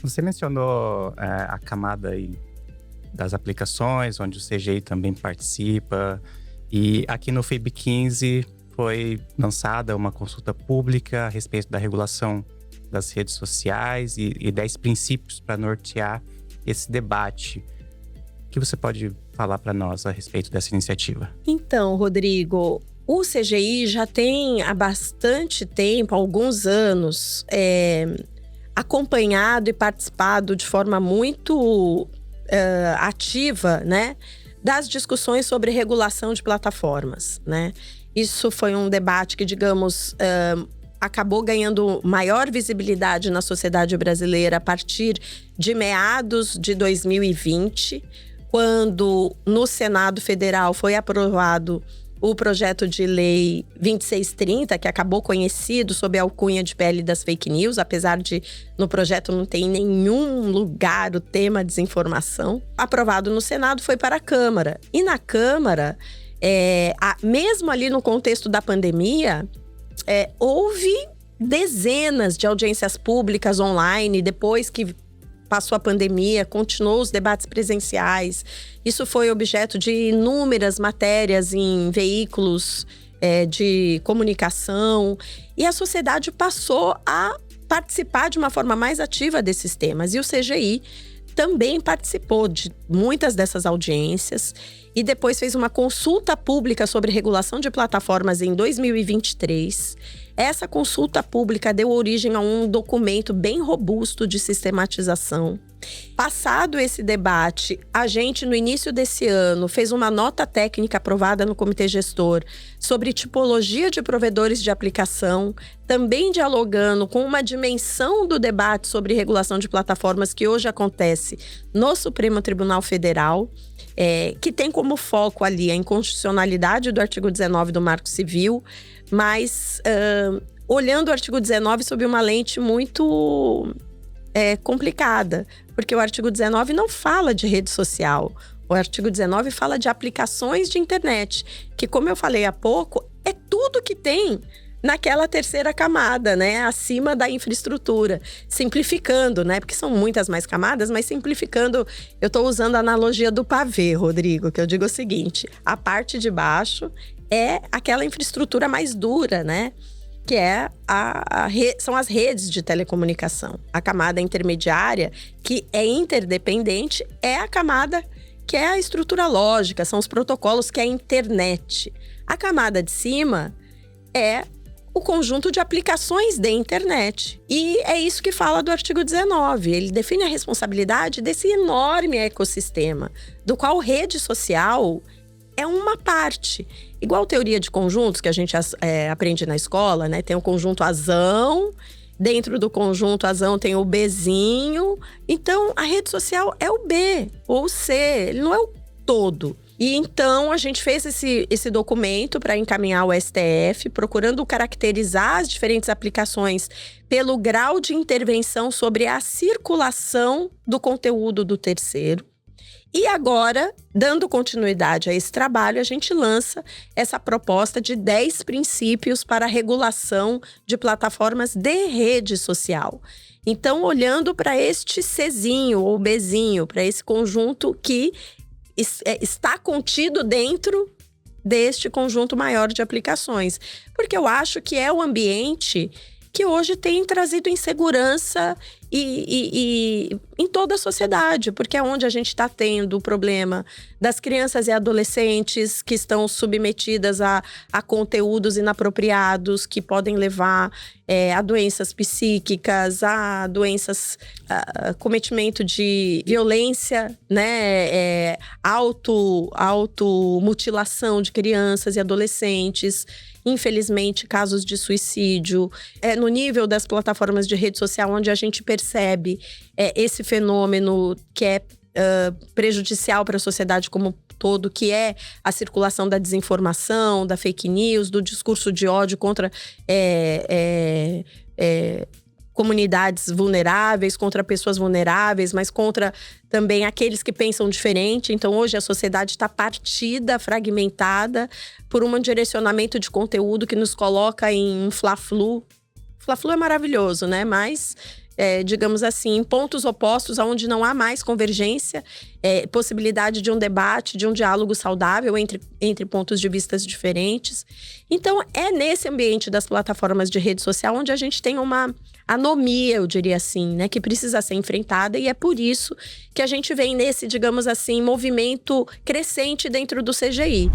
Você mencionou a camada aí das aplicações, onde o CGI também participa. E aqui no FIB 15 foi lançada uma consulta pública a respeito da regulação das redes sociais e 10 princípios para nortear esse debate. O que você pode falar para nós a respeito dessa iniciativa? Então, Rodrigo, o CGI já tem há bastante tempo, alguns anos, acompanhado e participado de forma muito ativa, né, das discussões sobre regulação de plataformas, né? Isso foi um debate que, digamos, acabou ganhando maior visibilidade na sociedade brasileira a partir de meados de 2020, quando no Senado Federal foi aprovado o projeto de lei 2630, que acabou conhecido sob a alcunha de PL das fake news, apesar de no projeto não ter em nenhum lugar o tema desinformação. Aprovado no Senado, foi para a Câmara. E na Câmara, mesmo ali no contexto da pandemia, houve dezenas de audiências públicas online, depois que passou a pandemia, continuou os debates presenciais. Isso foi objeto de inúmeras matérias em veículos de comunicação. E a sociedade passou a participar de uma forma mais ativa desses temas. E o CGI também participou de muitas dessas audiências e depois fez uma consulta pública sobre regulação de plataformas em 2023. Essa consulta pública deu origem a um documento bem robusto de sistematização. Passado esse debate, a gente, no início desse ano, fez uma nota técnica aprovada no Comitê Gestor sobre tipologia de provedores de aplicação, também dialogando com uma dimensão do debate sobre regulação de plataformas que hoje acontece no Supremo Tribunal Federal, que tem como foco ali a inconstitucionalidade do artigo 19 do Marco Civil, mas olhando o artigo 19 sob uma lente muito complicada, porque o artigo 19 não fala de rede social. O artigo 19 fala de aplicações de internet, que, como eu falei há pouco, é tudo que tem naquela terceira camada, né? Acima da infraestrutura. Simplificando, né? Porque são muitas mais camadas, mas simplificando, eu estou usando a analogia do pavê, Rodrigo, que eu digo o seguinte: a parte de baixo é aquela infraestrutura mais dura, né? Que são as redes de telecomunicação. A camada intermediária, que é interdependente, é a camada que é a estrutura lógica, são os protocolos, que é a internet. A camada de cima é o conjunto de aplicações de internet. E é isso que fala do artigo 19. Ele define a responsabilidade desse enorme ecossistema, do qual rede social é uma parte. Igual teoria de conjuntos, que a gente aprende na escola, né? Tem o conjunto azão, dentro do conjunto azão tem o Bzinho. Então, a rede social é o B ou o C, ele não é o todo. E então, a gente fez esse documento para encaminhar ao STF, procurando caracterizar as diferentes aplicações pelo grau de intervenção sobre a circulação do conteúdo do terceiro. E agora, dando continuidade a esse trabalho, a gente lança essa proposta de 10 princípios para a regulação de plataformas de rede social. Então, olhando para este Czinho ou Bzinho, para esse conjunto que está contido dentro deste conjunto maior de aplicações. Porque eu acho que é o ambiente que hoje tem trazido insegurança e em toda a sociedade, porque é onde a gente está tendo o problema das crianças e adolescentes que estão submetidas a conteúdos inapropriados que podem levar a doenças psíquicas, a doenças, cometimento de violência, né, automutilação de crianças e adolescentes. Infelizmente, casos de suicídio. No nível das plataformas de rede social, onde a gente percebe esse fenômeno que é prejudicial para a sociedade como um todo, que é a circulação da desinformação, da fake news, do discurso de ódio contra comunidades vulneráveis, contra pessoas vulneráveis, mas contra também aqueles que pensam diferente. Então, hoje a sociedade está partida, fragmentada por um direcionamento de conteúdo que nos coloca em um fla-flu. Fla-flu é maravilhoso, né? Mas digamos assim, em pontos opostos, onde não há mais convergência, possibilidade de um debate, de um diálogo saudável entre pontos de vista diferentes. Então, é nesse ambiente das plataformas de rede social onde a gente tem uma anomia, eu diria assim, né, que precisa ser enfrentada, e é por isso que a gente vem nesse, digamos assim, movimento crescente dentro do CGI.